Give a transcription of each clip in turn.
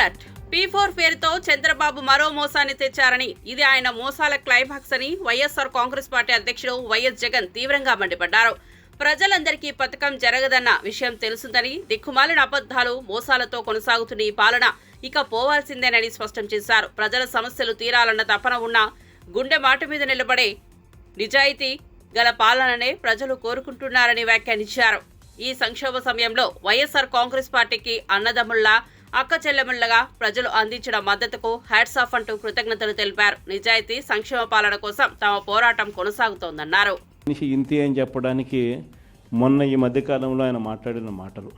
Alert. P4 పేరుతో చంద్రబాబు మరో మోసాన్ని తెచ్చారని, ఇది ఆయన మోసాల క్లైమాక్స్ అని వైఎస్ఆర్ కాంగ్రెస్ పార్టీ అధ్యక్షుడు వైఎస్ జగన్ తీవ్రంగా మండిపడ్డారు. ప్రజలందరికీ పథకం జరగదన్న విషయం తెలుసుందని, దిక్కుమాలిన అబద్ధాలు, మోసాలతో కొనసాగుతున్న ఈ పాలన ఇక పోవాల్సిందేనని స్పష్టం చేశారు. ప్రజల సమస్యలు తీరాలన్న తపన ఉన్న, గుండె మాట మీద నిలబడే నిజాయితీ గల పాలననే ప్రజలు కోరుకుంటున్నారని వ్యాఖ్యానించారు. ఈ సంక్షోభ సమయంలో వైఎస్ఆర్ కాంగ్రెస్ పార్టీకి అన్నదమ్ముళ్లా, అక్క చెల్లెముళ్లగా ప్రజలు అందించిన మద్దతుకు హ్యాట్స్ ఆఫ్ అంటూ కృతజ్ఞతలు తెలిపారు. నిజాయితీ, సంక్షేమ పాలన కోసం తమ పోరాటం కొనసాగుతోందన్నారు. ఇంతే అని చెప్పడానికి మొన్న ఈ మధ్యకాలంలో ఆయన మాట్లాడిన మాటలు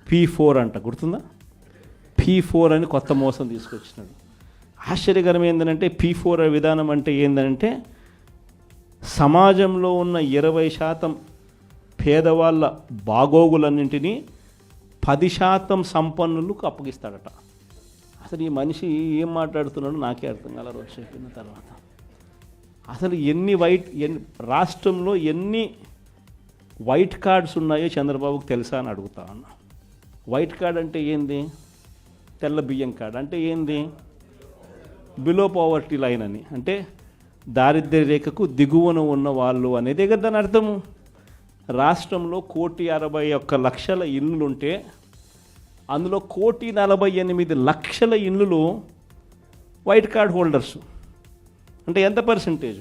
P4 అంట, గుర్తుందా? P4 అని కొత్త మోసం తీసుకొచ్చినాడు. ఆశ్చర్యకరం ఏంటంటే P4 విధానం అంటే ఏంటంటే సమాజంలో ఉన్న 20% పేదవాళ్ళ బాగోగులన్నింటినీ 10% సంపన్నులకు అప్పగిస్తాడట. అసలు ఈ మనిషి ఏం మాట్లాడుతున్నాడో నాకే అర్థం కాల రోజు చెప్పిన తర్వాత. అసలు రాష్ట్రంలో ఎన్ని వైట్ కార్డ్స్ ఉన్నాయో చంద్రబాబుకు తెలుసా అని అడుగుతా ఉన్నా. వైట్ కార్డ్ అంటే ఏంది? తెల్ల బియ్యం కార్డ్ అంటే ఏంది? బిలో పవర్టీ లైన్ అని, అంటే దారిద్ర్య రేఖకు దిగువన ఉన్న వాళ్ళు అనేదే కదా దాని అర్థము. రాష్ట్రంలో 1,61,00,000 ఇళ్ళుంటే అందులో 1,48,00,000 ఇళ్ళు వైట్ కార్డ్ హోల్డర్స్. అంటే ఎంత పర్సెంటేజ్?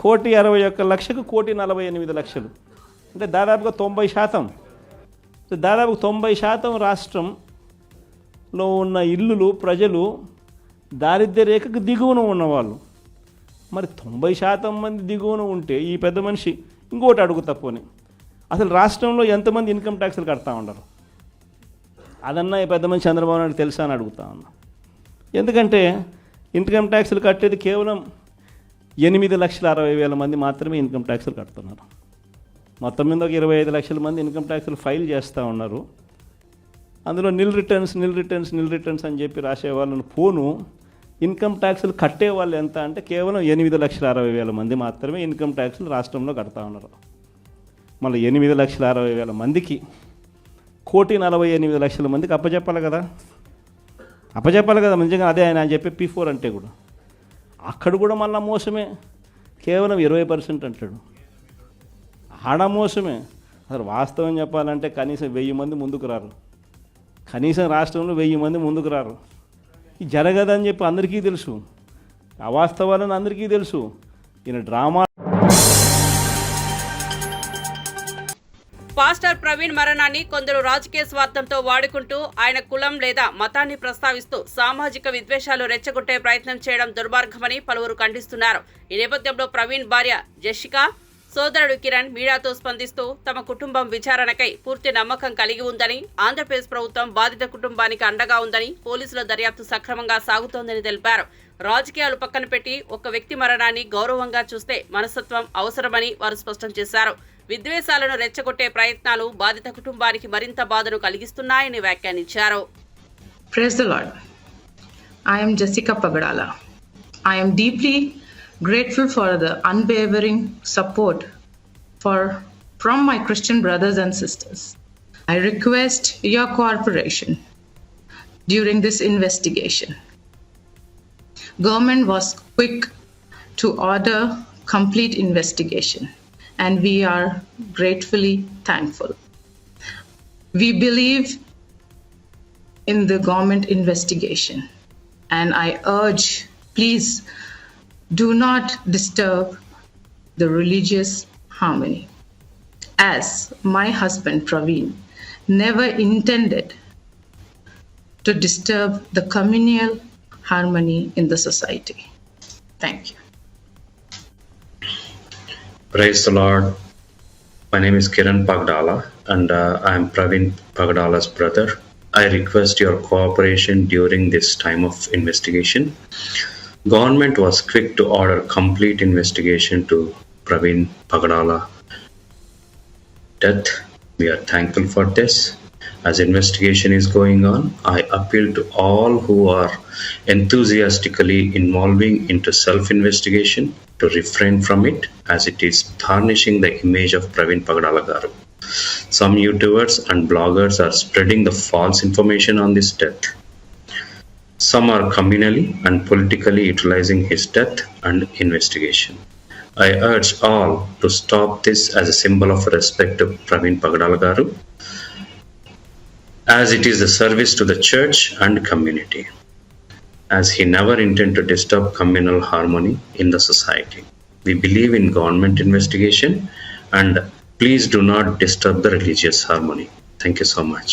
1,61,00,000కు 1,48,00,000 అంటే దాదాపుగా 90%. దాదాపు 90% రాష్ట్రంలో ఉన్న ఇళ్ళు ప్రజలు దారిద్ర్య రేఖకు దిగువన ఉన్నవాళ్ళు. మరి 90% మంది దిగువన ఉంటే ఈ పెద్ద మనిషి ఇంకోటి అడుగుతా పోనీ, అసలు రాష్ట్రంలో ఎంతమంది ఇన్కమ్ ట్యాక్స్లు కడతా ఉండరు? అదన్నా ఈ పెద్ద మనిషి చంద్రబాబు నాయుడు తెలుసా అని అడుగుతా ఉన్నా. ఎందుకంటే ఇన్కమ్ ట్యాక్స్లు కట్టేది కేవలం 8,60,000 మంది మాత్రమే ఇన్కమ్ ట్యాక్స్లు కడుతున్నారు. మొత్తం మీద ఒక 25 లక్షల మంది ఇన్కమ్ ట్యాక్స్లు ఫైల్ చేస్తూ ఉన్నారు. అందులో నిల్ రిటర్న్స్ అని చెప్పి రాసే వాళ్ళను పోను ఇన్కమ్ ట్యాక్స్లు కట్టే వాళ్ళు ఎంత అంటే కేవలం 8,60,000 మంది మాత్రమే ఇన్కమ్ ట్యాక్స్లు రాష్ట్రంలో కడతా ఉన్నారు. మళ్ళీ 8,60,000 మందికి 1,48,00,000 మందికి అప్పచెప్పాలి కదా. నిజంగా అదే ఆయన చెప్పే P4 అంటే కూడా అక్కడ కూడా మళ్ళీ మోసమే. కేవలం 20% అంటాడు. ఆడ మోసమే. అసలు వాస్తవం చెప్పాలంటే కనీసం 1000 మంది ముందుకు రారు. కనీసం రాష్ట్రంలో 1000 మంది ముందుకు రారు. ఇది జరగదని చెప్పి అందరికీ తెలుసు, అవాస్తవాలని అందరికీ తెలుసు. ఈయన డ్రామా. పాస్టర్ ప్రవీణ్ మరణాన్ని కొందరు రాజకీయ స్వార్థంతో వాడుకుంటూ ఆయన కులం లేదా మతాన్ని ప్రస్తావిస్తూ సామాజిక విద్వేషాలు రెచ్చగొట్టే ప్రయత్నం చేయడం దుర్మార్గమని పలువురు ఖండిస్తున్నారు. ఈ నేపథ్యంలో ప్రవీణ్ భార్య జెసికా, సోదరుడు కిరణ్ మీడియాతో స్పందిస్తూ తమ కుటుంబం విచారణకై పూర్తి నమ్మకం కలిగి ఉందని, ఆంధ్రప్రదేశ్ ప్రభుత్వం బాధిత కుటుంబానికి అండగా ఉందని, పోలీసుల దర్యాప్తు సక్రమంగా సాగుతోందని తెలిపారు. రాజకీయాలు పక్కన పెట్టి ఒక వ్యక్తి మరణాన్ని గౌరవంగా చూస్తే మనస్తత్వం అవసరమని వారు స్పష్టం చేశారు. విద్వేషాలను రెచ్చగొట్టే ప్రయత్నాలు బాధిత కుటుంబానికి మరింత బాధను కలిగిస్తున్నాయని వ్యాఖ్యానించారు. Praise the Lord. I am Jessica Pagadala. I am deeply grateful for the unwavering support from my Christian brothers and sisters. I request your cooperation during this investigation. Government was quick to order complete investigation, and we are gratefully thankful. We believe in the government investigation, and I urge, please do not disturb the religious harmony, as my husband Praveen never intended to disturb the communal harmony in the society. Thank you. Praise the Lord. My name is Kiran Pagadala, and I am Praveen Pagadala's brother. I request your cooperation during this time of investigation. Government was quick to order complete investigation to Praveen Pagadala death. We are thankful for this. As investigation is going on, I appeal to all who are enthusiastically involving into self-investigation to refrain from it, as it is tarnishing the image of Praveen Pagadala garu. Some YouTubers and bloggers are spreading the false information on this death. Some are communally and politically utilizing his death and investigation. I urge all to stop this as a symbol of respect to Praveen Pagadala garu, as it is a service to the church and community, as he never intended to disturb communal harmony in the society. We believe in government investigation, and please do not disturb the religious harmony. Thank you so much.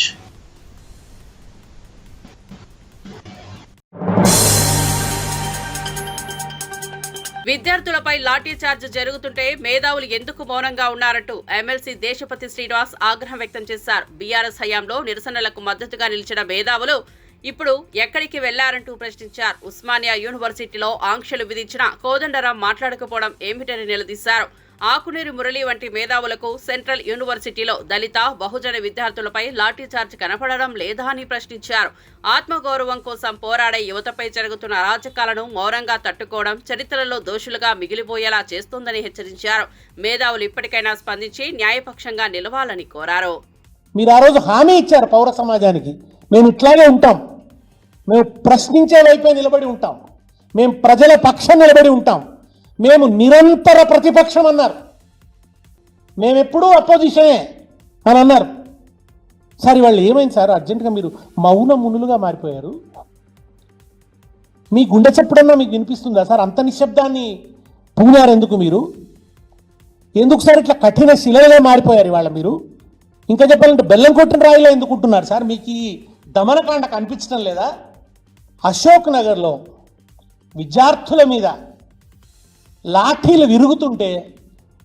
విద్యార్థులపై lathi charge జరుగుతుంటే మేధావులు ఎందుకు మౌనంగా ఉన్నారంటూ MLC Deshapati Srinivas ఆగ్రహం వ్యక్తం చేశారు. BRS హయాంలో నిరసనలకు మద్దతుగా నిలిచిన మేధావులు ఇప్పుడు ఎక్కడికి వెళ్లారంటూ ప్రశ్నించారు. ఉస్మానియా యూనివర్సిటీలో ఆంక్షలు విధించిన కోదండరాం మాట్లాడకపోవడం ఏమిటని నిలదీశారు. ఆకునీరు మురళి వంటి మేధావులకు సెంట్రల్ యూనివర్సిటీలో దళిత బహుజన విద్యార్థులపై లాఠీ చార్జ్ కనపడడం లేదా అని ప్రశ్నించారు. ఆత్మగౌరవం కోసం పోరాడే యువతపై జరుగుతున్న అరాచకాలను మౌనంగా తట్టుకోవడం చరిత్రలో దోషులుగా మిగిలిపోయేలా చేస్తోందని హెచ్చరించారు. మేధావులు ఇప్పటికైనా స్పందించి న్యాయపక్షంగా నిలవాలని కోరారు. మీరు ఆ రోజు హామీ ఇచ్చారు పౌర సమాజానికి, మేము ఇట్లాగే ఉంటాం, మేము ప్రశ్నించే వైపే నిలబడి ఉంటాం, మేము ప్రజల పక్షం నిలబడి ఉంటాం, మేము నిరంతర ప్రతిపక్షం అన్నారు, మేమెప్పుడూ అపోజిషనే అని అన్నారు. సార్ ఇవాళ ఏమైంది సార్? అర్జెంటుగా మీరు మౌన మునులుగా మారిపోయారు. మీ గుండె చెప్పుడన్నా మీకు వినిపిస్తుందా సార్? అంత నిశ్శబ్దాన్ని పూనారు ఎందుకు మీరు? ఎందుకు సార్ ఇట్లా కఠిన శిలలుగా మారిపోయారు ఇవాళ మీరు? ఇంకా చెప్పాలంటే బెల్లం కొట్టిన రాయిలో ఎందుకుంటున్నారు సార్? మీకు ఈ దమనకాండ కనిపించడం లేదా? అశోక్ నగర్లో విద్యార్థుల మీద లాఠీలు విరుగుతుంటే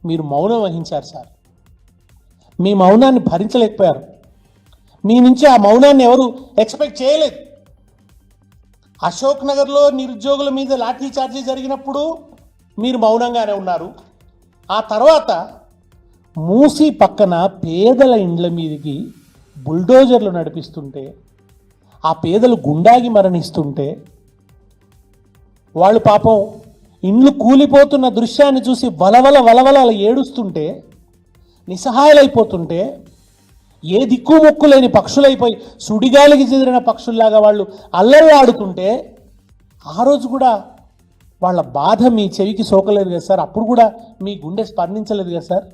మీరు మౌనం వహించారు సార్. మీ మౌనాన్ని భరించలేకపోయారు. మీ నుంచి ఆ మౌనాన్ని ఎవరు ఎక్స్పెక్ట్ చేయలేదు. అశోక్ నగర్లో నిరుద్యోగుల మీద లాఠీ చార్జీ జరిగినప్పుడు మీరు మౌనంగానే ఉన్నారు. ఆ తర్వాత మూసి పక్కన పేదల ఇండ్ల మీదకి బుల్డోజర్లు నడిపిస్తుంటే, ఆ పేదలు గుండాగి మరణిస్తుంటే, వాళ్ళు పాపం ఇండ్లు కూలిపోతున్న దృశ్యాన్ని చూసి వలవల వలవల ఏడుస్తుంటే, నిస్సహాయాలైపోతుంటే, ఏ దిక్కు మొక్కు లేని పక్షులైపోయి సుడిగాలికి చెదిరిన పక్షుల్లాగా వాళ్ళు అల్లరి ఆడుతుంటే, ఆ రోజు కూడా వాళ్ళ బాధ మీ చెవికి సోకలేదు కదా సార్? అప్పుడు కూడా మీ గుండె స్పందించలేదు కదా సార్?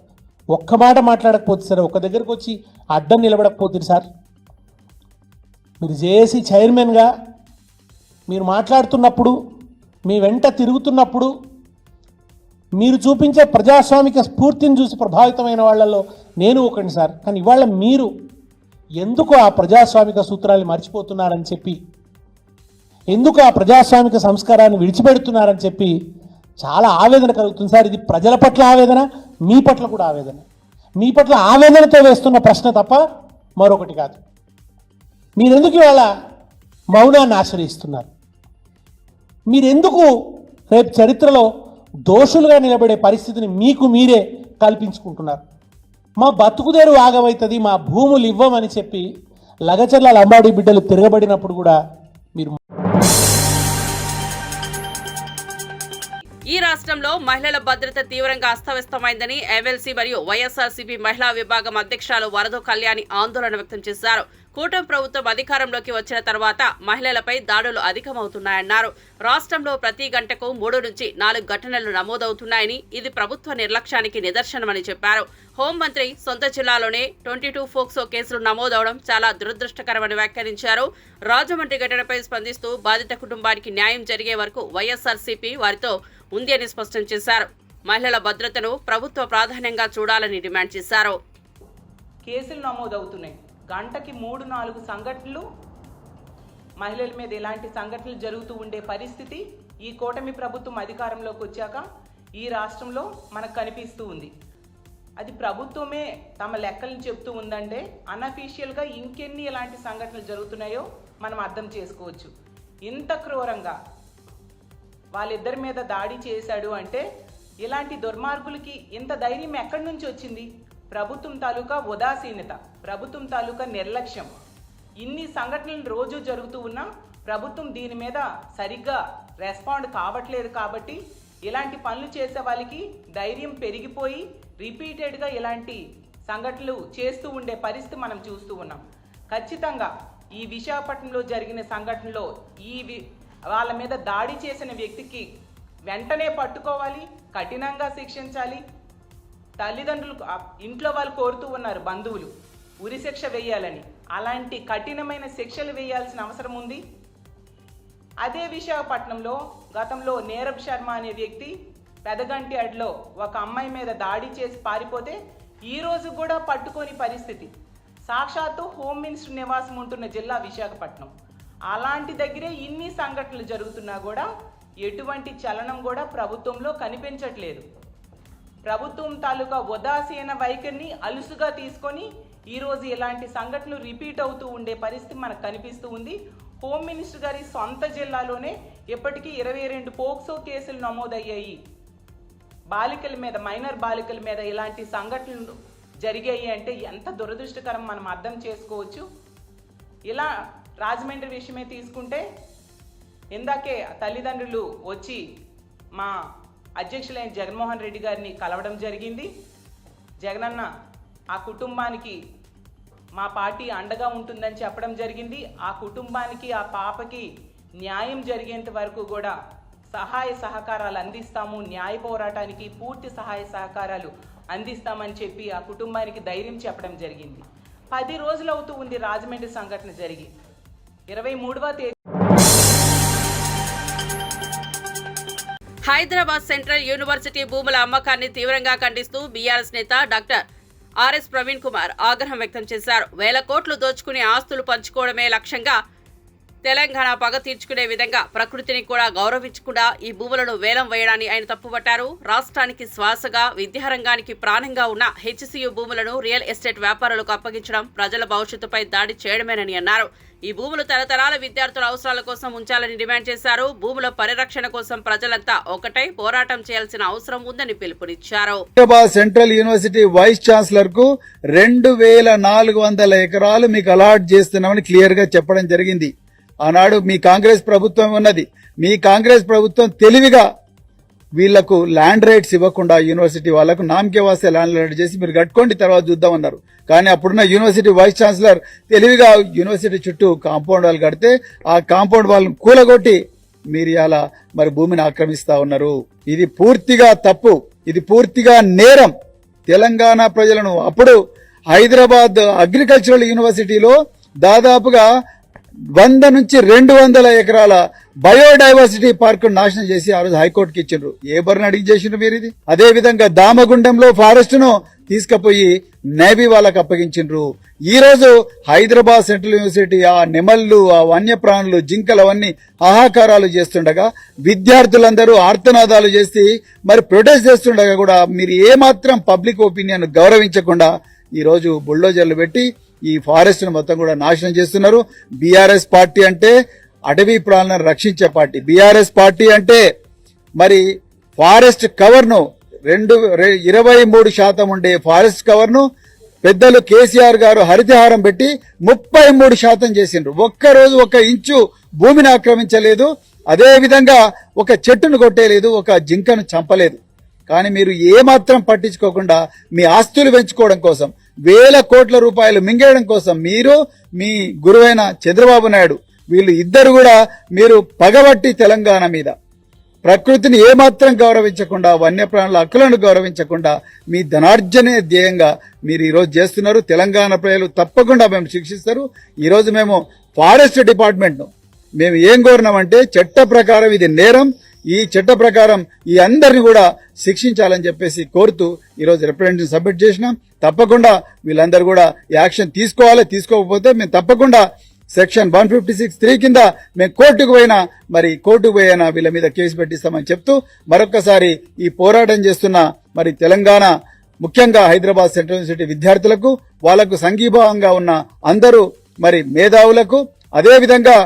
ఒక్క మాట మాట్లాడకపోతే సార్, ఒక దగ్గరకు వచ్చి అడ్డం నిలబడకపోతుంది సార్? మీరు జేఏసీ చైర్మన్గా మీరు మాట్లాడుతున్నప్పుడు, మీ వెంట తిరుగుతున్నప్పుడు మీరు చూపించే ప్రజాస్వామిక స్ఫూర్తిని చూసి ప్రభావితమైన వాళ్ళలో నేను ఒకటి సార్. కానీ ఇవాళ మీరు ఎందుకు ఆ ప్రజాస్వామిక సూత్రాలు మర్చిపోతున్నారని చెప్పి, ఎందుకు ఆ ప్రజాస్వామిక సంస్కారాన్ని విడిచిపెడుతున్నారని చెప్పి చాలా ఆవేదన కలుగుతుంది సార్. ఇది ప్రజల పట్ల ఆవేదన, మీ పట్ల కూడా ఆవేదన. మీ పట్ల ఆవేదనతో వేస్తున్న ప్రశ్న తప్ప మరొకటి కాదు. మీరెందుకు ఇవాళ మౌనాన్ని ఆశ్రయిస్తున్నారు? మీరెందుకు రేపు చరిత్రలో దోషులుగా నిలబడే పరిస్థితిని మీకు మీరే కల్పించుకుంటున్నారు? మా బతుకుదేరు ఆగమవుతుంది, మా భూములు ఇవ్వమని చెప్పి లగచర్ల లంబాడి బిడ్డలు తిరగబడినప్పుడు కూడా మీరు ఈ రాష్ట్రంలో మహిళల భద్రత తీవ్రంగా అస్తవ్యస్తమైందని ఎమ్మెల్సీ మరియు వైఎస్ఆర్సీపీ మహిళా విభాగం అధ్యక్షురాలు వరద కళ్యాణి ఆందోళన వ్యక్తం చేశారు. కూటమి ప్రభుత్వం అధికారంలోకి వచ్చిన తర్వాత మహిళలపై దాడులు అధికమవుతున్నాయన్నారు. రాష్ట్రంలో ప్రతి గంటకు 3 నుంచి 4 ఘటనలు నమోదవుతున్నాయని, ఇది ప్రభుత్వ నిర్లక్ష్యానికి నిదర్శనమని చెప్పారు. హోంమంత్రి సొంత జిల్లాలోనే 22 ఫోక్సో కేసులు నమోదవడం చాలా దురదృష్టకరమని వ్యాఖ్యానించారు. రాజమండ్రి ఘటనపై స్పందిస్తూ బాధిత కుటుంబానికి న్యాయం జరిగే వరకు వైఎస్ఆర్సీపీ వారితో ఉంది అని స్పష్టం చేశారు. మహిళల భద్రతను ప్రభుత్వ ప్రాధాన్యంగా చూడాలని డిమాండ్ చేశారు. కేసులు నమోదవుతున్నాయి. గంటకి 3-4 సంఘటనలు మహిళల మీద ఎలాంటి సంఘటనలు జరుగుతూ ఉండే పరిస్థితి ఈ కూటమి ప్రభుత్వం అధికారంలోకి వచ్చాక ఈ రాష్ట్రంలో మనకు కనిపిస్తూ ఉంది. అది ప్రభుత్వమే తమ లెక్కలను చెప్తూ ఉందంటే అన్అఫీషియల్గా ఇంకెన్ని ఎలాంటి సంఘటనలు జరుగుతున్నాయో మనం అర్థం చేసుకోవచ్చు. ఇంత క్రూరంగా వాళ్ళిద్దరి మీద దాడి చేశాడు అంటే ఇలాంటి దుర్మార్గులకి ఇంత ధైర్యం ఎక్కడి నుంచి వచ్చింది? ప్రభుత్వం తాలూకా ఉదాసీనత, ప్రభుత్వం తాలూకా నిర్లక్ష్యం. ఇన్ని సంఘటనలు రోజు జరుగుతూ ఉన్నా ప్రభుత్వం దీని మీద సరిగ్గా రెస్పాండ్ కావట్లేదు. కాబట్టి ఇలాంటి పనులు చేసే వాళ్ళకి ధైర్యం పెరిగిపోయి రిపీటెడ్గా ఇలాంటి సంఘటనలు చేస్తూ ఉండే పరిస్థితి మనం చూస్తూ ఉన్నాం. ఖచ్చితంగా ఈ విశాఖపట్నంలో జరిగిన సంఘటనలో వాళ్ళ మీద దాడి చేసిన వ్యక్తికి వెంటనే పట్టుకోవాలి, కఠినంగా శిక్షించాలి. తల్లిదండ్రులు ఇంట్లో వాళ్ళు కోరుతూ ఉన్నారు, బంధువులు ఉరిశిక్ష వేయాలని. అలాంటి కఠినమైన శిక్షలు వేయాల్సిన అవసరం ఉంది. అదే విశాఖపట్నంలో గతంలో నీరబ్ శర్మ అనే వ్యక్తి పెదగంటి అడ్లో ఒక అమ్మాయి మీద దాడి చేసి పారిపోతే ఈ రోజు కూడా పట్టుకోని పరిస్థితి. సాక్షాత్తు హోమ్ మినిస్టర్ నివాసం ఉంటున్న జిల్లా విశాఖపట్నం. అలాంటి దగ్గరే ఇన్ని సంఘటనలు జరుగుతున్నా కూడా ఎటువంటి చలనం కూడా ప్రభుత్వంలో కనిపించట్లేదు. ప్రభుత్వం తాలూకా ఉదాసీన వైఖరిని అలుసుగా తీసుకొని ఈరోజు ఇలాంటి సంఘటనలు రిపీట్ అవుతూ ఉండే పరిస్థితి మనకు కనిపిస్తూ ఉంది. హోమ్ మినిస్టర్ గారి సొంత జిల్లాలోనే ఇప్పటికీ 22 పోక్సో కేసులు నమోదయ్యాయి. బాలికల మీద, మైనర్ బాలికల మీద ఇలాంటి సంఘటనలు జరిగాయి అంటే ఎంత దురదృష్టకరం మనం అర్థం చేసుకోవచ్చు. ఇలా రాజమండ్రి విషయమే తీసుకుంటే ఇందాకే తల్లిదండ్రులు వచ్చి మా అధ్యక్షులైన జగన్మోహన్ రెడ్డి గారిని కలవడం జరిగింది. జగనన్న ఆ కుటుంబానికి మా పార్టీ అండగా ఉంటుందని చెప్పడం జరిగింది. ఆ కుటుంబానికి, ఆ పాపకి న్యాయం జరిగేంత వరకు కూడా సహాయ సహకారాలు అందిస్తాము, న్యాయ పోరాటానికి పూర్తి సహాయ సహకారాలు అందిస్తామని చెప్పి ఆ కుటుంబానికి ధైర్యం చెప్పడం జరిగింది. 10 రోజులు అవుతూ ఉంది రాజమండ్రి సంఘటన జరిగి. 23వ తేదీ హైదరాబాద్ సెంట్రల్ యూనివర్సిటీ భూముల అమ్మకాన్ని తీవ్రంగా ఖండిస్తూ బీఆర్ఎస్ నేత డాక్టర్ ఆర్ఎస్ ప్రవీణ్ కుమార్ ఆగ్రహం వ్యక్తం చేశారు. 1000 కోట్లు దోచుకుని ఆస్తులు పంచుకోవడమే లక్ష్యంగా తెలంగాణ పగ తీర్చుకునే విధంగా ప్రకృతిని కూడా గౌరవించకుండా ఈ భూములను వేలం వేయడాన్ని ఆయన తప్పుపట్టారు. రాష్ట్రానికి శ్వాసగా, విద్యారంగానికి ప్రాణంగా ఉన్న హెచ్సియు భూములను రియల్ ఎస్టేట్ వ్యాపారులకు అప్పగించడం ప్రజల భవిష్యత్తుపై దాడి చేయడమేనని అన్నారు. ఈ భూములు తరతరాల విద్యార్థుల అవసరాల కోసం ఉంచాలని డిమాండ్ చేశారు. భూముల పరిరక్షణ కోసం ప్రజలంతా ఒకటై పోరాటం చేయాల్సిన అవసరం ఉందని పిలుపునిచ్చారు. Hyderabad central university vice chancellor కు 2400 ఎకరాలు మీకు అలాట్ చేస్తున్నామని క్లియర్ గా చెప్పడం జరిగింది. ఆనాడు మీ కాంగ్రెస్ ప్రభుత్వం ఉన్నది. మీ కాంగ్రెస్ ప్రభుత్వం తెలివిగా వీళ్లకు ల్యాండ్ రైట్స్ ఇవ్వకుండా యూనివర్సిటీ వాళ్లకు నామకే వాస్తే ల్యాండ్ రైట్ చేసి మీరు కట్టుకోండి తర్వాత చూద్దామన్నారు. కానీ అప్పుడున్న యూనివర్సిటీ వైస్ ఛాన్సలర్ తెలివిగా యూనివర్సిటీ చుట్టూ కాంపౌండ్ వాళ్ళు కడితే ఆ కాంపౌండ్ వాళ్ళని కూలగొట్టి మీరు ఇలా మరి భూమిని ఆక్రమిస్తా ఉన్నారు. ఇది పూర్తిగా తప్పు, ఇది పూర్తిగా నేరం. తెలంగాణ ప్రజలను అప్పుడు హైదరాబాద్ అగ్రికల్చరల్ యూనివర్సిటీలో దాదాపుగా 100 నుంచి 200 ఎకరాల బయోడైవర్సిటీ పార్క్ నాశనం చేసి ఆ రోజు హైకోర్టుకి ఇచ్చిండ్రు. ఏ బరిని అడిగి చేసిండ్రు మీరు ఇది? అదే విధంగా దామగుండంలో ఫారెస్ట్ ను తీసుకుపోయి నేవీ వాళ్ళకు అప్పగించిండ్రు. ఈ రోజు హైదరాబాద్ సెంట్రల్ యూనివర్సిటీ ఆ నెమళ్లు, ఆ వన్యప్రాణులు, జింకలు అవన్నీ హాహాకారాలు చేస్తుండగా విద్యార్థులందరూ ఆర్తనాదాలు చేసి మరి ప్రొటెస్ట్ చేస్తుండగా కూడా మీరు ఏమాత్రం పబ్లిక్ ఒపీనియన్ గౌరవించకుండా ఈ రోజు బుల్డోజర్లు పెట్టి ఈ ఫారెస్ట్ ను మొత్తం కూడా నాశనం చేస్తున్నారు. బీఆర్ఎస్ పార్టీ అంటే అటవీ ప్రాణాలను రక్షించే పార్టీ. బీఆర్ఎస్ పార్టీ అంటే మరి ఫారెస్ట్ కవర్ ను 23% ఉండే ఫారెస్ట్ కవర్ ను పెద్దలు కేసీఆర్ గారు హరితహారం పెట్టి 33% చేసిండ్రు. ఒక్కరోజు 1 ఇంచు భూమిని ఆక్రమించలేదు, అదే విధంగా ఒక చెట్టును కొట్టేయలేదు, ఒక జింకను చంపలేదు. కానీ మీరు ఏమాత్రం పట్టించుకోకుండా మీ ఆస్తులు పెంచుకోవడం కోసం, 1000 కోట్ల రూపాయలు మింగేయడం కోసం మీరు, మీ గురువైన చంద్రబాబు నాయుడు వీళ్ళు ఇద్దరు కూడా మీరు పగబట్టి తెలంగాణ మీద ప్రకృతిని ఏమాత్రం గౌరవించకుండా, వన్యప్రాణుల హక్కులను గౌరవించకుండా మీ ధనార్జనే ధ్యేయంగా మీరు ఈరోజు చేస్తున్నారు. తెలంగాణ ప్రజలు తప్పకుండా మేము శిక్షిస్తారు. ఈరోజు మేము ఫారెస్ట్ డిపార్ట్మెంట్ ను మేము ఏం కోరినామంటే చట్ట ప్రకారం ఇది నేరం, ఈ చట్ట ప్రకారం ఈ అందరిని కూడా శిక్షించాలని చెప్పేసి కోరుతూ ఈరోజు రిప్రజెంటేషన్ సబ్మిట్ చేసినాం. తప్పకుండా వీళ్ళందరూ కూడా యాక్షన్ తీసుకోవాలి. తీసుకోకపోతే మేము తప్పకుండా సెక్షన్ 156(3) కింద మేము కోర్టుకు పోయినా వీళ్ళ మీద కేసు పెట్టిస్తామని చెప్తూ మరొక్కసారి ఈ పోరాటం చేస్తున్న మరి తెలంగాణ, ముఖ్యంగా హైదరాబాద్ సెంట్రల్ యూనివర్సిటీ విద్యార్థులకు, వాళ్లకు సంఘీభావంగా ఉన్న అందరూ మరి మేధావులకు, అదేవిధంగా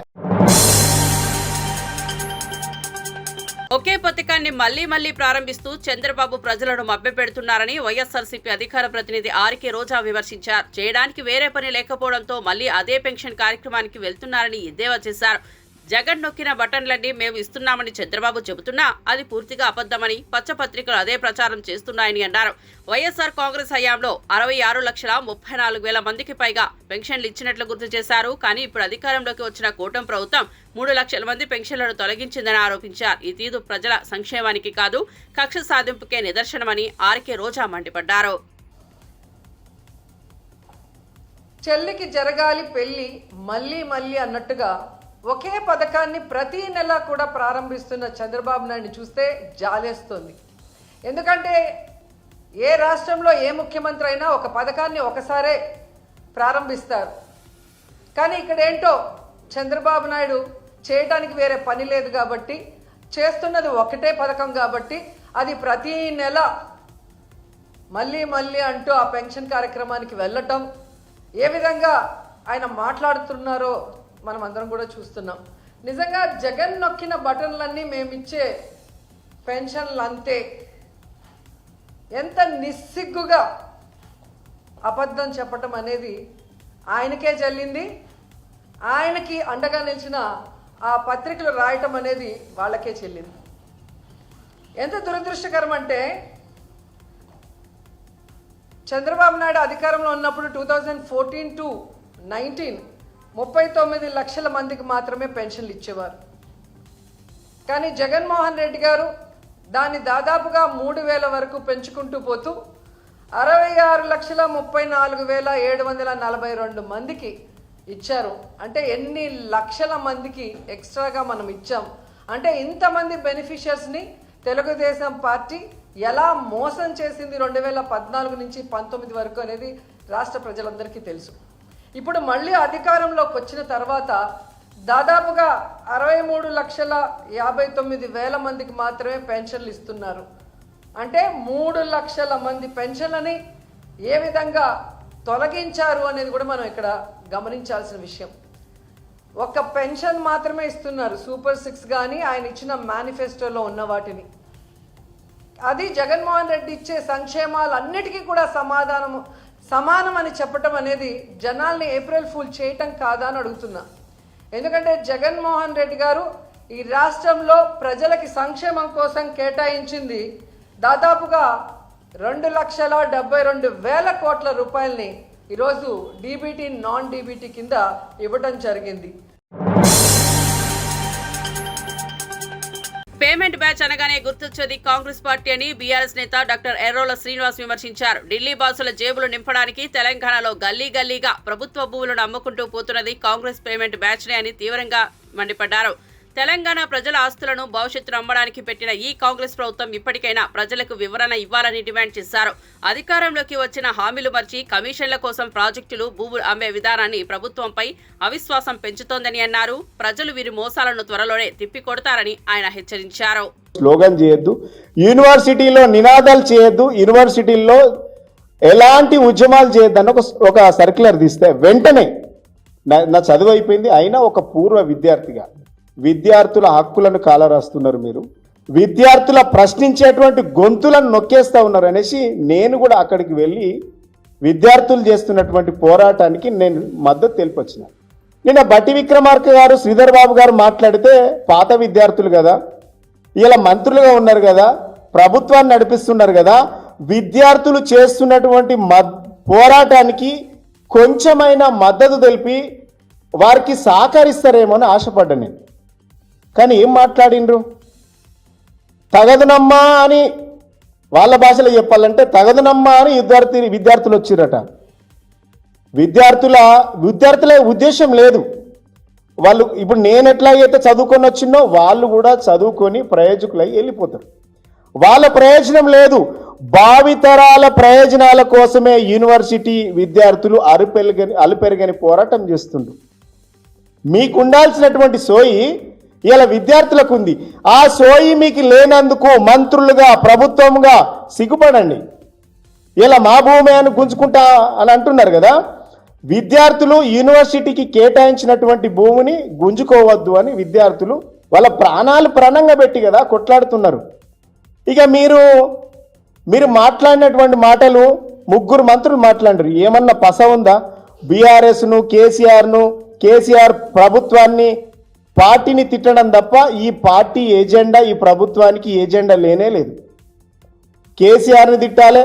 ఒకే పథకాన్ని మళ్లీ ప్రారంభిస్తూ చంద్రబాబు ప్రజలను మభ్యపెడుతున్నారని వైఎస్ఆర్సీపీ అధికార ప్రతినిధి ఆర్కే రోజా విమర్శించారు. చేయడానికి వేరే పని లేకపోవడంతో మళ్లీ అదే పెన్షన్ కార్యక్రమానికి వెళ్తున్నారని ఎద్దేవా చేశారు. జగన్ నొక్కిన బటన్లన్నీ మేము ఇస్తున్నామని చంద్రబాబు చెబుతున్నా అది పూర్తిగా అబద్ధమని పచ్చపత్రికలు అదే ప్రచారం చేస్తున్నాయని అన్నారు. వైఎస్ఆర్ కాంగ్రెస్ హయాంలో 66,34,000 మందికి పైగా పెన్షన్లు ఇచ్చినట్లు గుర్తు చేశారు. కానీ ఇప్పుడు అధికారంలోకి వచ్చిన కూటమి ప్రభుత్వం 3 లక్షల మంది పెన్షన్లను తొలగించిందని ఆరోపించారు. ఈ తీరు ప్రజల సంక్షేమానికి కాదు, కక్ష సాధింపుకే నిదర్శనమని ఆర్కే రోజా మండిపడ్డారు. చెల్లికి జరగాలి పెళ్లి మళ్ళీ మళ్ళీ అన్నట్టుగా ఒకే పథకాన్ని ప్రతి నెల కూడా ప్రారంభిస్తున్న చంద్రబాబు నాయుడిని చూస్తే జాలేస్తుంది. ఎందుకంటే ఏ రాష్ట్రంలో ఏ ముఖ్యమంత్రి అయినా ఒక పథకాన్ని ఒకసారే ప్రారంభిస్తారు. కానీ ఇక్కడ ఏంటో చంద్రబాబు నాయుడు చేయడానికి వేరే పని లేదు కాబట్టి, చేస్తున్నది ఒకటే పథకం కాబట్టి అది ప్రతి నెల మళ్ళీ మళ్ళీ అంటూ ఆ పెన్షన్ కార్యక్రమానికి వెళ్ళటం, ఏ విధంగా ఆయన మాట్లాడుతున్నారో మనం అందరం కూడా చూస్తున్నాం. నిజంగా జగన్ నొక్కిన బటన్లన్నీ మేమిచ్చే పెన్షన్లు అంతే, ఎంత నిస్సిగ్గుగా అబద్ధం చెప్పటం అనేది ఆయనకే చెల్లింది. ఆయనకి అండగా నిలిచిన ఆ పత్రికలు రాయటం అనేది వాళ్ళకే చెల్లింది. ఎంత దురదృష్టకరం అంటే చంద్రబాబు నాయుడు అధికారంలో ఉన్నప్పుడు 2014 to 19 39 లక్షల మందికి మాత్రమే పెన్షన్లు ఇచ్చేవారు. కానీ జగన్మోహన్ రెడ్డి గారు దాన్ని దాదాపుగా 3,000 వరకు పెంచుకుంటూ పోతూ 66,34,742 మందికి ఇచ్చారు. అంటే ఎన్ని లక్షల మందికి ఎక్స్ట్రాగా మనం ఇచ్చాం అంటే ఇంతమంది బెనిఫిషియర్స్ని తెలుగుదేశం పార్టీ ఎలా మోసం చేసింది 2014 నుంచి 19 వరకు అనేది రాష్ట్ర ప్రజలందరికీ తెలుసు. ఇప్పుడు మళ్ళీ అధికారంలోకి వచ్చిన తర్వాత దాదాపుగా 63,59,000 మందికి మాత్రమే పెన్షన్లు ఇస్తున్నారు. అంటే 3 లక్షల మంది పెన్షన్లని ఏ విధంగా తొలగించారు అనేది కూడా మనం ఇక్కడ గమనించాల్సిన విషయం. ఒక పెన్షన్ మాత్రమే ఇస్తున్నారు, సూపర్ 6 కానీ ఆయన ఇచ్చిన మేనిఫెస్టోలో ఉన్న వాటిని. అది జగన్మోహన్ రెడ్డి ఇచ్చే సంక్షేమాలన్నిటికీ కూడా సమానం అని చెప్పటం అనేది జనాల్ని ఏప్రిల్ ఫూల్ చేయటం కాదా అని అడుగుతున్నా. ఎందుకంటే జగన్మోహన్ రెడ్డి గారు ఈ రాష్ట్రంలో ప్రజలకి సంక్షేమం కోసం కేటాయించింది దాదాపుగా 2,72,000 కోట్ల రూపాయలని ఈరోజు డీబీటీ నాన్ డీబీటీ కింద ఇవ్వటం జరిగింది. పేమెంట్ బ్యాచ్ అనగానే గుర్తొచ్చేది కాంగ్రెస్ పార్టీ అని బీఆర్ఎస్ నేత డాక్టర్ ఎర్రోల శ్రీనివాస్ విమర్శించారు. ఢిల్లీ బాసుల జేబులు నింపడానికి తెలంగాణలో గల్లీ గల్లీగా ప్రభుత్వ భూములను అమ్ముకుంటూ పోతున్నది కాంగ్రెస్ పేమెంట్ బ్యాచ్నే అని తీవ్రంగా మండిపడ్డారు. తెలంగాణ ప్రజల ఆస్తులను భవిష్యత్తును అమ్మడానికి పెట్టిన ఈ కాంగ్రెస్ ప్రభుత్వం ఇప్పటికైనా ప్రజలకు వివరణ ఇవ్వాలని డిమాండ్ చేశారు. అధికారంలోకి వచ్చిన హామీలు మర్చి కమిషన్ల కోసం ప్రాజెక్టులు, భూములు అమ్మే విధానాన్ని ప్రభుత్వంపై అవిశ్వాసం పెంచుతోందని అన్నారు. ప్రజలు వీరి మోసాలను త్వరలోనే తిప్పికొడతారని ఆయన హెచ్చరించారు. స్లోగన్ చేయొద్దు, యూనివర్సిటీలో నినాదాలు చేయొద్దు, యూనివర్సిటీల్లో ఎలాంటి ఉద్యమాలు చేయొద్దని ఒక సర్క్యులర్ తీస్తే వెంటనే నా చదువు అయిపోయింది అయినా ఒక పూర్వ విద్యార్థిగా విద్యార్థుల హక్కులను కాలరాస్తున్నారు మీరు, విద్యార్థుల ప్రశ్నించేటువంటి గొంతులను నొక్కేస్తా ఉన్నారు అనేసి నేను కూడా అక్కడికి వెళ్ళి విద్యార్థులు చేస్తున్నటువంటి పోరాటానికి నేను మద్దతు తెలిపొచ్చిన. నిన్న బట్టి విక్రమార్క గారు, శ్రీధర్ బాబు గారు మాట్లాడితే పాత విద్యార్థులు కదా, ఇలా మంత్రులుగా ఉన్నారు కదా, ప్రభుత్వాన్ని నడిపిస్తున్నారు కదా, విద్యార్థులు చేస్తున్నటువంటి పోరాటానికి కొంచెమైనా మద్దతు తెలిపి వారికి సహకరిస్తారేమో అని ఆశపడ్డా నేను. కానీ ఏం మాట్లాడిండ్రు? తగదునమ్మా అని, వాళ్ళ భాషలో చెప్పాలంటే తగదునమ్మా అని విద్యార్థులు వచ్చిరట. విద్యార్థుల ఉద్దేశం లేదు. వాళ్ళు ఇప్పుడు నేను ఎట్లాగైతే చదువుకొని వచ్చినో వాళ్ళు కూడా చదువుకొని ప్రయోజకులై వెళ్ళిపోతారు. వాళ్ళ ప్రయోజనం లేదు, భావితరాల ప్రయోజనాల కోసమే యూనివర్సిటీ విద్యార్థులు అలుపెరగని పోరాటం చేస్తుండ్రు. మీకు ఉండాల్సినటువంటి సోయి ఇలా విద్యార్థులకు ఉంది. ఆ సోయి మీకు లేనందుకు మంత్రులుగా, ప్రభుత్వంగా సిగ్గుపడండి. ఇలా మా భూమి అని గుంజుకుంటా అని అంటున్నారు కదా, విద్యార్థులు యూనివర్సిటీకి కేటాయించినటువంటి భూమిని గుంజుకోవద్దు అని విద్యార్థులు వాళ్ళ ప్రాణాలు ప్రాణంగా పెట్టి కదా కొట్లాడుతున్నారు. ఇక మీరు మాట్లాడినటువంటి మాటలు 3 మంత్రులు మాట్లాడారు. ఏమన్నా పస ఉందా? బీఆర్ఎస్ను, కేసీఆర్ ప్రభుత్వాన్ని పార్టీని తిట్టడం తప్ప ఈ పార్టీ ఏజెండా, ఈ ప్రభుత్వానికి ఏజెండా లేనే లేదు. కేసీఆర్ని తిట్టాలి,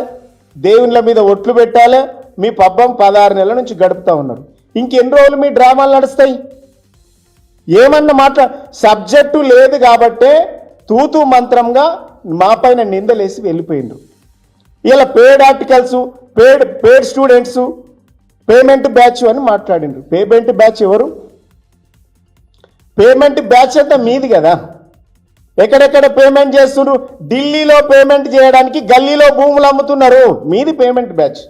దేవుళ్ళ మీద ఒట్లు పెట్టాలి, మీ పబ్బం 16 నెలల నుంచి గడుపుతా ఉన్నారు. ఇంకెన్ని రోజులు మీ డ్రామాలు నడుస్తాయి? ఏమన్నా సబ్జెక్టు లేదు కాబట్టే తూతూ మంత్రంగా మా పైన నిందలేసి వెళ్ళిపోయిండ్రు. ఇలా పేడ్ ఆర్టికల్స్, పేడ్ స్టూడెంట్స్, పేమెంట్ బ్యాచ్ అని మాట్లాడిండ్రు. పేమెంట్ బ్యాచ్ ఎవరు? పేమెంట్ బ్యాచ్ అంతా మీది కదా. ఎక్కడెక్కడ పేమెంట్ చేస్తున్నారు? ఢిల్లీలో పేమెంట్ చేయడానికి గల్లీలో భూములు అమ్ముతున్నారు. మీది పేమెంట్ బ్యాచ్.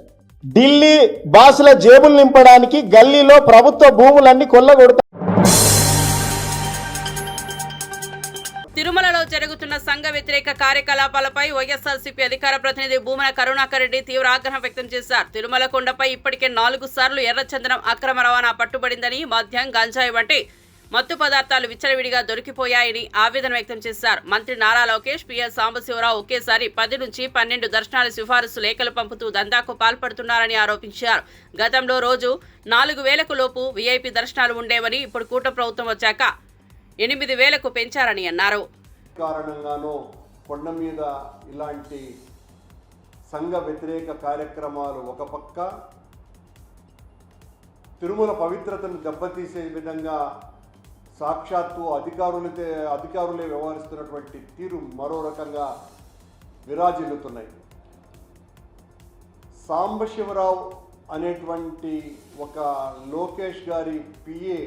ఢిల్లీ బాసుల జేబులు నింపడానికి గల్లీలో ప్రభుత్వ భూములన్నీ కొల్లగొడతారు. తిరుమలలో జరుగుతున్న సంఘ వ్యతిరేక కార్యకలాపాలపై వైఎస్ఆర్సీపీ అధికార ప్రతినిధి భూమన కరుణాకర్ రెడ్డి తీవ్ర ఆగ్రహం వ్యక్తం చేశారు. తిరుమల కొండపై ఇప్పటికే 4 సార్లు ఎర్రచందనం అక్రమ రవాణా పట్టుబడిందని, మద్యం, గంజాయి వంటి మత్తు పదార్థాలు విచ్చలవిడిగా దొరికిపోయాయని ఆవేదన వ్యక్తం చేశారు. మంత్రి నారా లోకేష్, పిఎస్ సాంబశివరావు ఒకేసారి 10 నుంచి 12 దర్శనాల సిఫారసు లేఖలు పంపుతూ దందాకు పాల్పడుతున్నారని ఆరోపించారు. గతంలో రోజు 4,000కు లోపు వీఐపీ దర్శనాలు ఉండేవని, ఇప్పుడు కూటమి ప్రభుత్వం వచ్చాక 8,000కు పెంచారని అన్నారు. కారణంగానో కొండ మీద ఇలాంటి సంఘ వ్యతిరేక కార్యక్రమాలు ఒక పక్క, తిరుమల పవిత్రతను దెబ్బతీసే విధంగా సాక్షాత్తు అధికారులే వ్యవహరిస్తున్నటువంటి తీరు మరో రకంగా విరాజిల్లుతున్నాయి. సాంబశివరావు అనేటువంటి ఒక లోకేష్ గారి పిఏ,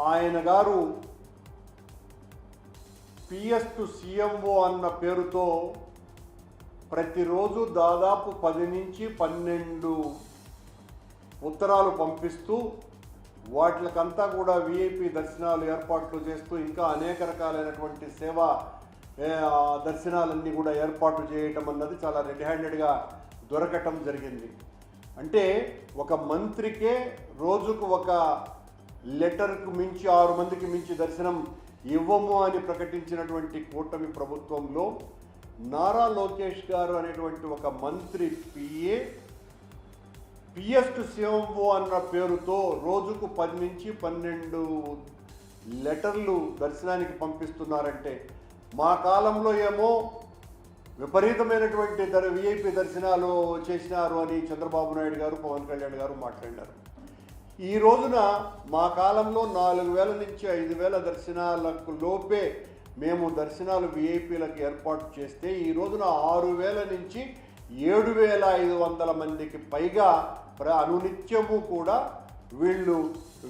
ఆయన గారు పిఎస్ టు సిఎంఓ అన్న పేరుతో ప్రతిరోజు దాదాపు 10 నుంచి 12 ఉత్తరాలు పంపిస్తూ వాటికంతా కూడా విఐపి దర్శనాలు ఏర్పాట్లు చేస్తూ ఇంకా అనేక రకాలైనటువంటి సేవా దర్శనాలన్నీ కూడా ఏర్పాటు చేయటం అన్నది చాలా రెడ్ హ్యాండెడ్గా దొరకటం జరిగింది. అంటే ఒక మంత్రికే రోజుకు ఒక లెటర్కు మించి 6 మందికి మించి దర్శనం ఇవ్వము అని ప్రకటించినటువంటి కూటమి ప్రభుత్వంలో నారా లోకేష్ గారు అనేటువంటి ఒక మంత్రి పిఎస్ టు సిఎంఓ అన్న పేరుతో రోజుకు 10 నుంచి 12 లెటర్లు దర్శనానికి పంపిస్తున్నారంటే, మా కాలంలో ఏమో విపరీతమైనటువంటి విఐపి దర్శనాలు చేసినారు అని చంద్రబాబు నాయుడు గారు, పవన్ కళ్యాణ్ గారు మాట్లాడినారు. ఈ రోజున మా కాలంలో 4,000 నుంచి 5,000 దర్శనాలకు లోపే మేము దర్శనాలు విఐపీలకు ఏర్పాటు చేస్తే, ఈ రోజున 6,000 నుంచి 7,500 మందికి పైగా అనునిత్యము కూడా వీళ్ళు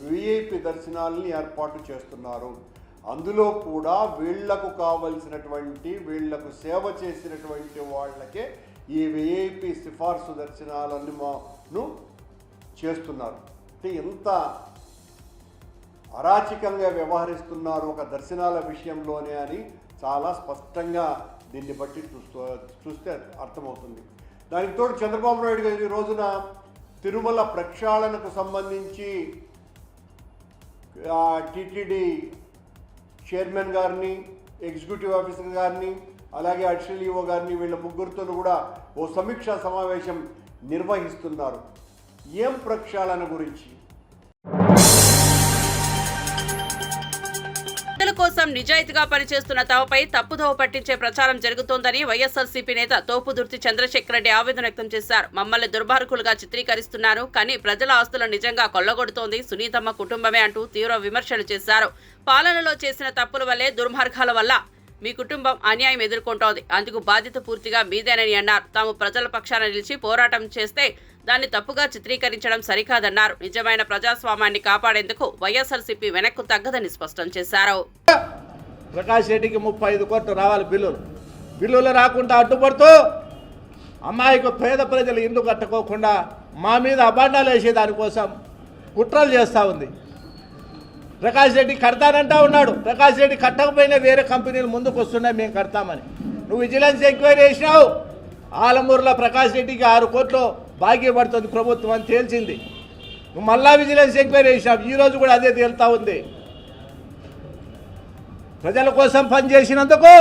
విఐపి దర్శనాలని ఏర్పాటు చేస్తున్నారు. అందులో కూడా వీళ్లకు కావలసినటువంటి, వీళ్లకు సేవ చేసినటువంటి వాళ్ళకే ఈ విఐపి సిఫార్సు దర్శనాలను చేస్తున్నారు. అంటే ఎంత అరాచకంగా వ్యవహరిస్తున్నారు ఒక దర్శనాల విషయంలోనే అని చాలా స్పష్టంగా దీన్ని బట్టి చూస్తే అర్థమవుతుంది. దానికి తోడు చంద్రబాబు నాయుడు గారు ఈ రోజున తిరుమల ప్రక్షాళనకు సంబంధించి టీటీడీ చైర్మన్ గారిని, ఎగ్జిక్యూటివ్ ఆఫీసర్ గారిని, అలాగే అడిషనల్ ఈఓ గారిని, వీళ్ళ ముగ్గురితో కూడా ఓ సమీక్షా సమావేశం నిర్వహిస్తున్నారు. ఏం ప్రక్షాళన గురించి? ప్రజల కోసం నిజాయితీగా పనిచేస్తున్న తమపై తప్పుదోవ పట్టించే ప్రచారం జరుగుతోందని వైఎస్ఆర్సీపీ నేత తోపుదుర్తి చంద్రశేఖర్ రెడ్డి ఆవేదన వ్యక్తం చేశారు. మమ్మల్ని దుర్మార్గులుగా చిత్రీకరిస్తున్నారు, కానీ ప్రజల ఆస్తులను నిజంగా కొల్లగొడుతోంది సునీతమ్మ కుటుంబమే అంటూ తీవ్ర విమర్శలు చేశారు. పాలనలో చేసిన తప్పుల వల్లే, దుర్మార్గాల వల్ల మీ కుటుంబం అన్యాయం ఎదుర్కొంటోంది, అందుకు బాధ్యత పూర్తిగా మీదేనని అన్నారు. తాము ప్రజల పక్షాన నిలిచి పోరాటం చేస్తే దాన్ని తప్పుగా చిత్రీకరించడం సరికాదన్నారు. నిజమైన ప్రజాస్వామ్యాన్ని కాపాడేందుకు వైఎస్ఆర్సీపీ వెనక్కు తగ్గదని స్పష్టం చేశారు. ప్రకాష్ రెడ్డికి 35 కోట్లు రావాలి బిల్లులు రాకుండా అడ్డుపడుతూ అమ్మాయికి పేద ప్రజలు ఇల్లు కట్టుకోకుండా మా మీద అబాండాలు వేసే దానికోసం కుట్రలు చేస్తూ ఉంది. ప్రకాష్ రెడ్డి కడతానంటా ఉన్నాడు. ప్రకాష్ రెడ్డి కట్టకపోయినా వేరే కంపెనీలు ముందుకు వస్తున్నాయి, మేము కడతామని. నువ్వు విజిలెన్స్ ఎంక్వైరీ చేసినావు, ఆలమూరులో ప్రకాష్ రెడ్డికి 6 కోట్లు బాకీ పడుతుంది ప్రభుత్వం అని తేల్చింది. నువ్వు మళ్ళా విజిలెన్స్ ఎంక్వైరీ చేసినావు, ఈరోజు కూడా అదే తేలుతూ ఉంది. ప్రజల కోసం పనిచేసినందుకు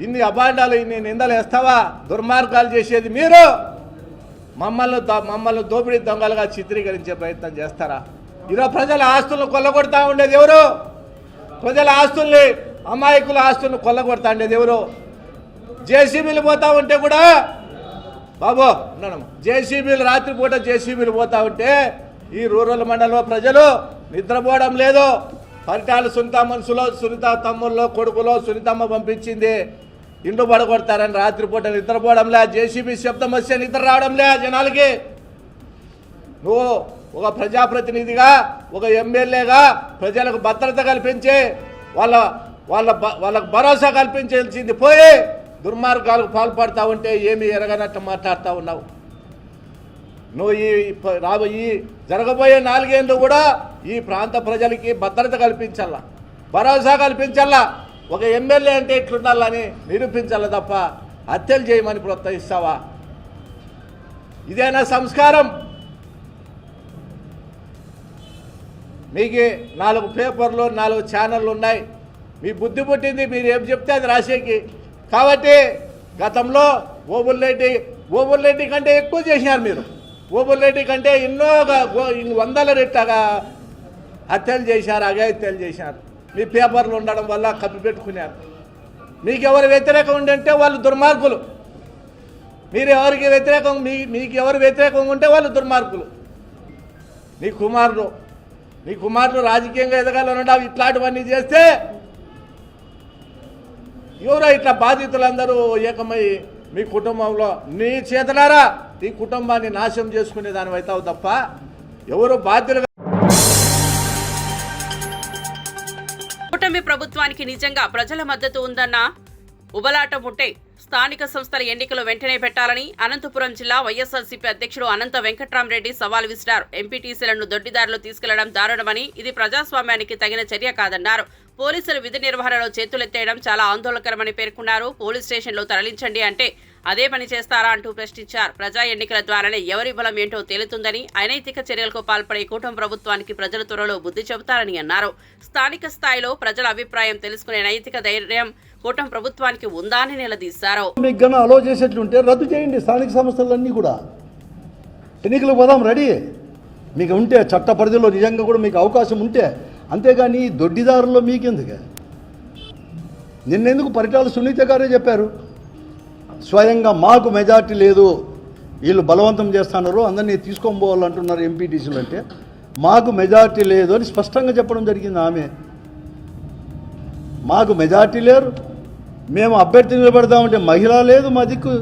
ఇన్ని అబాండాలు, ఇన్ని నిందలు వేస్తావా? దుర్మార్గాలు చేసేది మీరు, మమ్మల్ని దోపిడీ దొంగలుగా చిత్రీకరించే ప్రయత్నం చేస్తారా? ఈరోజు ప్రజల ఆస్తులను కొల్లగొడతా ఉండేది ఎవరు? ప్రజల ఆస్తుల్ని, అమాయకుల ఆస్తులను కొల్లగొడతా ఉండేది ఎవరు? జేసీబీలు పోతా ఉంటే కూడా బాబు జేసీబీలు రాత్రిపూట జేసీబీలు పోతా ఉంటే ఈ రూరల్ మండలంలో ప్రజలు నిద్రపోవడం లేదు. పరిటాలు సునీత మనసులో, సునీత తమ్ముల్లో, కొడుకులో సునీతమ్మ పంపించింది. ఇండ్లు పడగొడతారని రాత్రిపూట నిద్రపోవడంలే. జేసీబీ శబ్దం వస్తే నిద్ర రావడంలే జనాలకి. నువ్వు ఒక ప్రజాప్రతినిధిగా, ఒక ఎమ్మెల్యేగా ప్రజలకు భద్రత కల్పించి వాళ్ళకు భరోసా కల్పించాల్సింది పోయి దుర్మార్గాలకు పాల్పడతా ఉంటే ఏమి ఎరగనట్టు మాట్లాడుతూ ఉన్నావు. నువ్వు ఈ జరగబోయే 4 ఏళ్ళు కూడా ఈ ప్రాంత ప్రజలకి భద్రత కల్పించాలా, భరోసా కల్పించాలా. ఒక ఎమ్మెల్యే అంటే ఇట్లుండాలని నిరూపించాలి తప్ప హత్యలు చేయమని ప్రోత్సహిస్తావా? ఇదేనా సంస్కారం? మీకు 4 పేపర్లు, 4 ఛానళ్ళు ఉన్నాయి. మీ బుద్ధి పుట్టింది, మీరు ఏం చెప్తే అది రాసేకి. కాబట్టి గతంలో ఓబుల్రెడ్డి కంటే ఎక్కువ చేసినారు మీరు. ఓబుల్రెడ్డి కంటే ఎన్నో 100 రెట్లుగా హత్యలు చేశారు, అఘాయిత్యాలు చేశారు. మీ పేపర్లు ఉండడం వల్ల కప్పిపెట్టుకున్నారు. మీకెవరు వ్యతిరేకం ఉండంటే వాళ్ళు దుర్మార్గులు. మీరు ఎవరికి వ్యతిరేకం, మీకు ఎవరు వ్యతిరేకంగా ఉంటే వాళ్ళు దుర్మార్గులు. నీ కుమారులు రాజకీయంగా ఎదగాలనుంటే ఇట్లాంటివన్నీ చేస్తే ఎవరో ఇట్లా బాధితులందరూ ఏకమై మీ కుటుంబంలో నీ చేతలారా ఈ కుటుంబాన్ని నాశనం చేసుకునే దాని అవుతావు తప్ప ఎవరు బాధ్యులుగా. కూటమి ప్రభుత్వానికి నిజంగా ప్రజల మద్దతు ఉందన్న ఉబలాటం ఉంటే స్థానిక సంస్థల ఎన్నికలు వెంటనే పెట్టాలని అనంతపురం జిల్లా వైఎస్ఆర్సీపీ అధ్యక్షుడు అనంత వెంకట్రామరెడ్డి సవాల్ విసిరారు. ఎంపీటీసీలను దొడ్డిదారిలో తీసుకెళ్లడం దారుణమని, ఇది ప్రజాస్వామ్యానికి తగిన చర్య కాదన్నారు. పోలీసులు విధి నిర్వహణలో చేతులెత్తేయడం చాలా ఆందోళనకరమని పేర్కొన్నారు. పోలీస్ స్టేషన్లో తరలించండి అంటే అదే పని చేస్తారా అంటూ ప్రశ్నించారు. ప్రజా ఎన్నికల ద్వారానే ఎవరి బలం ఏంటో తేలుతుందని, అనైతిక చర్యలకు పాల్పడే కూటమి ప్రభుత్వానికి ప్రజలు త్వరలో బుద్ధి చెబుతారని అన్నారు. స్థానిక స్థాయిలో ప్రజల అభిప్రాయం తెలుసుకునే నైతిక ధైర్యం కూటమి ప్రభుత్వానికి ఉందా అని నిలదీశారు. మీకు గన అలో చేసేట్లుంటే రద్దు చేయండి. స్థానిక సంస్థలన్నీ కూడా ఎన్నికలకు పోదాం, రెడీ. మీకు ఉంటే చట్ట పరిధిలో నిజంగా కూడా మీకు అవకాశం ఉంటే, అంతేగాని దొడ్డిదారుల్లో మీకెందుకు? నిన్నెందుకు పరిటాల సునీత గారే చెప్పారు స్వయంగా, మాకు మెజార్టీ లేదు, వీళ్ళు బలవంతం చేస్తున్నారు, అందరినీ తీసుకొని పోవాలంటున్నారు ఎంపీటీసీలు అంటే, మాకు మెజార్టీ లేదు అని స్పష్టంగా చెప్పడం జరిగింది ఆమె. మాకు మెజార్టీ లేరు, మేము అభ్యర్థి నిలబెడదామంటే మహిళ లేదు మా దిక్కు,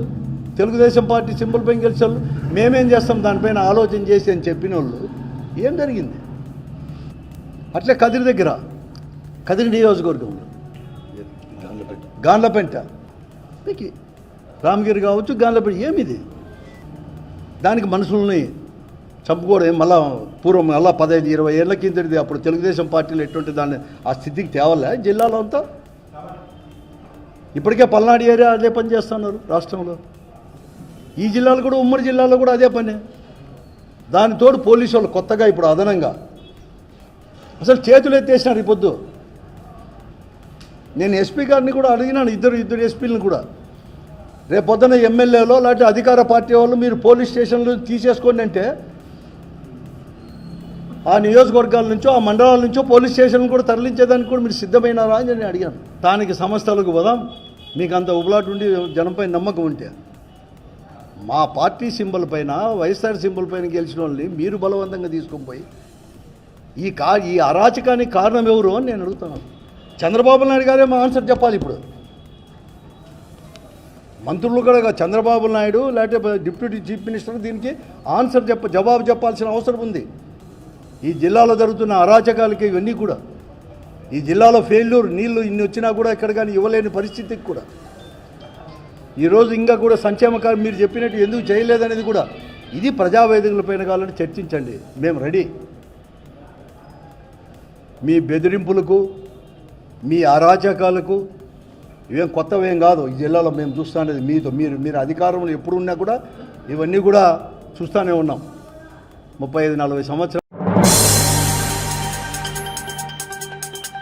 తెలుగుదేశం పార్టీ సింబల్ పైన గెలిచారు, మేమేం చేస్తాం దానిపైన ఆలోచన చేసి అని చెప్పిన వాళ్ళు ఏం జరిగింది? అట్లే కదిరి దగ్గర, కదిరి నియోజకవర్గంలో గాన్లపెంట మీకు రామగిరి కావచ్చు, గాన్లపెంట ఏమిది? దానికి మనుషుల్ని చంపుకోవడం మళ్ళా పూర్వం మళ్ళా 15-20 ఏళ్ళ కిందటిది. అప్పుడు తెలుగుదేశం పార్టీలో ఎటువంటి దాన్ని ఆ స్థితికి తేవాలే జిల్లాలో అంతా. ఇప్పటికే పల్నాడు ఏరియా అదే పని చేస్తున్నారు రాష్ట్రంలో. ఈ జిల్లాలో కూడా, ఉమ్మడి జిల్లాలో కూడా అదే పని. దానితోడు పోలీసు వాళ్ళు కొత్తగా ఇప్పుడు అదనంగా అసలు చేతులు ఎత్తేసినారు. ఈ పొద్దు నేను ఎస్పీ గారిని కూడా అడిగినాను, ఇద్దరు ఎస్పీలను కూడా, రేపు పొద్దున ఎమ్మెల్యేలో లేకపోతే అధికార పార్టీ వాళ్ళు మీరు పోలీస్ స్టేషన్లు తీసేసుకోండి అంటే ఆ నియోజకవర్గాల నుంచో ఆ మండలాల నుంచో పోలీస్ స్టేషన్ కూడా తరలించేదానికి కూడా మీరు సిద్ధమైనారా అని నేను అడిగాను. స్థానిక సంస్థలకు పోదాం, మీకు అంత ఉబలాటు ఉండి జనంపై నమ్మకం ఉంటే. మా పార్టీ సింబల్ పైన, వైఎస్ఆర్ సింబల్ పైన గెలిచిన వాళ్ళని మీరు బలవంతంగా తీసుకొని పోయి ఈ అరాచకానికి కారణం ఎవరు అని నేను అడుగుతున్నాను. చంద్రబాబు నాయుడు గారే మా ఆన్సర్ చెప్పాలి. ఇప్పుడు మంత్రులు కూడా చంద్రబాబు నాయుడు లేకపోతే డిప్యూటీ చీఫ్ మినిస్టర్ దీనికి జవాబు చెప్పాల్సిన అవసరం ఉంది. ఈ జిల్లాలో జరుగుతున్న అరాచకాలకి ఇవన్నీ కూడా, ఈ జిల్లాలో ఫెయిల్యూర్, నీళ్లు ఇన్ని వచ్చినా కూడా ఇక్కడ కానీ ఇవ్వలేని పరిస్థితికి కూడా ఈరోజు ఇంకా కూడా సంక్షేమ కార్యక్రమం మీరు చెప్పినట్టు ఎందుకు చేయలేదనేది కూడా, ఇది ప్రజావేదికలపైన కావాలని చర్చించండి. మేము రెడీ. మీ బెదిరింపులకు, మీ అరాచకాలకు ఇవేం కొత్తవేం కాదు. ఈ జిల్లాలో మేము చూస్తానేది మీరు అధికారంలో ఎప్పుడు ఉన్నా కూడా ఇవన్నీ కూడా చూస్తూనే ఉన్నాం. 35-40 సంవత్సరాలు